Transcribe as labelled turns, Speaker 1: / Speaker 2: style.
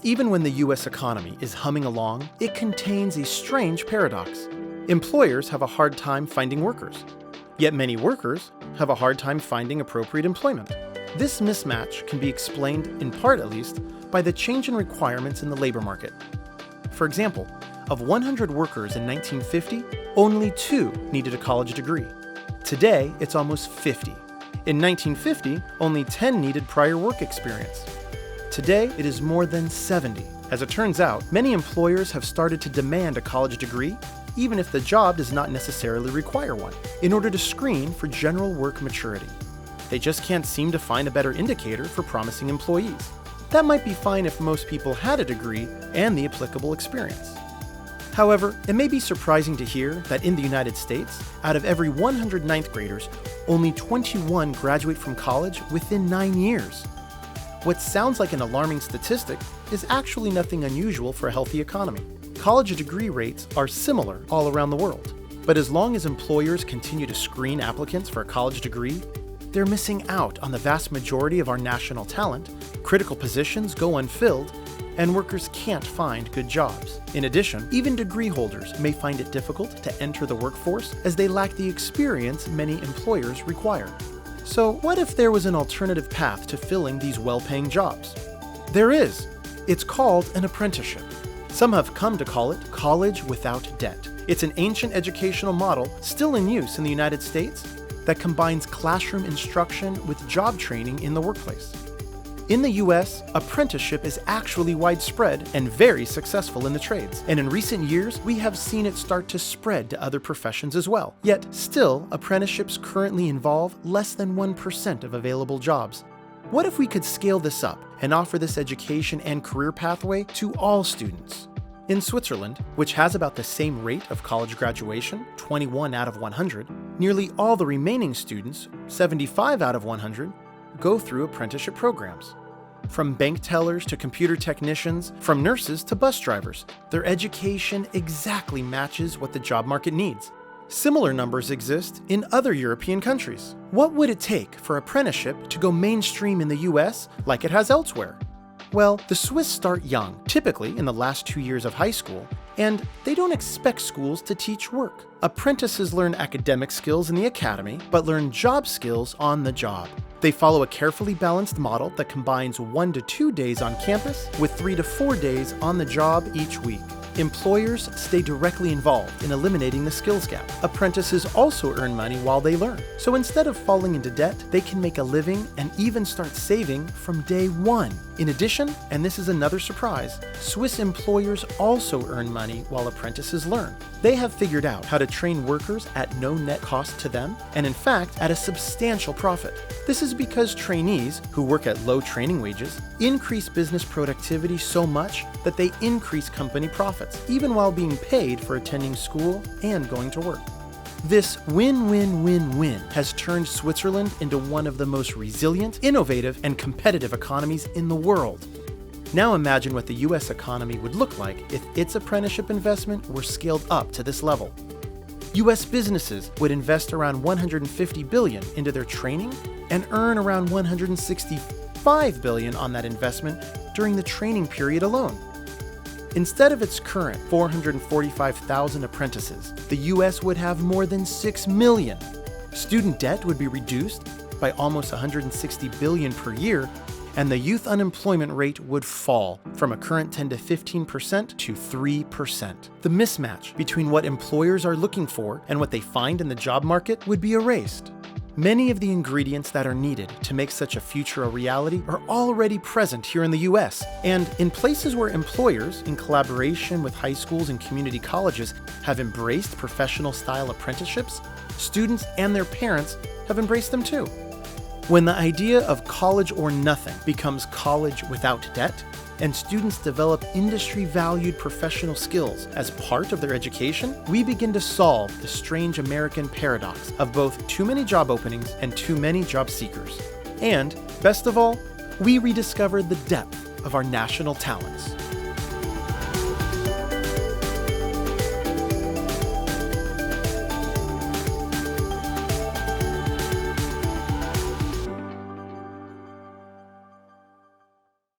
Speaker 1: Even when the US economy is humming along, it contains a strange paradox. Employers have a hard time finding workers, yet many workers have a hard time finding appropriate employment. This mismatch can be explained, in part at least, by the change in requirements in the labor market. For example, of 100 workers in 1950, only 2 needed a college degree. Today, it's almost 50. In 1950, only 10 needed prior work experience. Today, it is more than 70. As it turns out, many employers have started to demand a college degree, even if the job does not necessarily require one, in order to screen for general work maturity. They just can't seem to find a better indicator for promising employees. That might be fine if most people had a degree and the applicable experience. However, it may be surprising to hear that in the United States, out of every 100 ninth graders, only 21 graduate from college within 9 years. What sounds like an alarming statistic is actually nothing unusual for a healthy economy. College degree rates are similar all around the world. But as long as employers continue to screen applicants for a college degree, they're missing out on the vast majority of our national talent, critical positions go unfilled, and workers can't find good jobs. In addition, even degree holders may find it difficult to enter the workforce as they lack the experience many employers require. So what if there was an alternative path to filling these well-paying jobs? There is. It's called an apprenticeship. Some have come to call it college without debt. It's an ancient educational model still in use in the United States that combines classroom instruction with job training in the workplace. In the US, apprenticeship is actually widespread and very successful in the trades, and in recent years, we have seen it start to spread to other professions as well. Yet, still, apprenticeships currently involve less than 1% of available jobs. What if we could scale this up and offer this education and career pathway to all students? In Switzerland, which has about the same rate of college graduation, 21 out of 100, nearly all the remaining students, 75 out of 100, go through apprenticeship programs. From bank tellers to computer technicians, from nurses to bus drivers, their education exactly matches what the job market needs. Similar numbers exist in other European countries. What would it take for apprenticeship to go mainstream in the US like it has elsewhere? Well, the Swiss start young, typically in the last 2 years of high school, and they don't expect schools to teach work. Apprentices learn academic skills in the academy, but learn job skills on the job. They follow a carefully balanced model that combines 1 to 2 days on campus with 3 to 4 days on the job each week. Employers stay directly involved in eliminating the skills gap. Apprentices also earn money while they learn. So instead of falling into debt, they can make a living and even start saving from day one. In addition, and this is another surprise, Swiss employers also earn money while apprentices learn. They have figured out how to train workers at no net cost to them, and in fact, at a substantial profit. This is because trainees, who work at low training wages, increase business productivity so much that they increase company profits, even while being paid for attending school and going to work. This win-win-win-win has turned Switzerland into one of the most resilient, innovative, and competitive economies in the world. Now imagine what the US economy would look like if its apprenticeship investment were scaled up to this level. US businesses would invest around $150 billion into their training and earn around $165 billion on that investment during the training period alone. Instead of its current 445,000 apprentices, the US would have more than 6 million. Student debt would be reduced by almost $160 billion per year, and the youth unemployment rate would fall from a current 10 to 15% to 3%. The mismatch between what employers are looking for and what they find in the job market would be erased. Many of the ingredients that are needed to make such a future a reality are already present here in the US, and in places where employers, in collaboration with high schools and community colleges, have embraced professional-style apprenticeships, students and their parents have embraced them too. When the idea of college or nothing becomes college without debt, and students develop industry-valued professional skills as part of their education, we begin to solve the strange American paradox of both too many job openings and too many job seekers. And, best of all, we rediscover the depth of our national talents.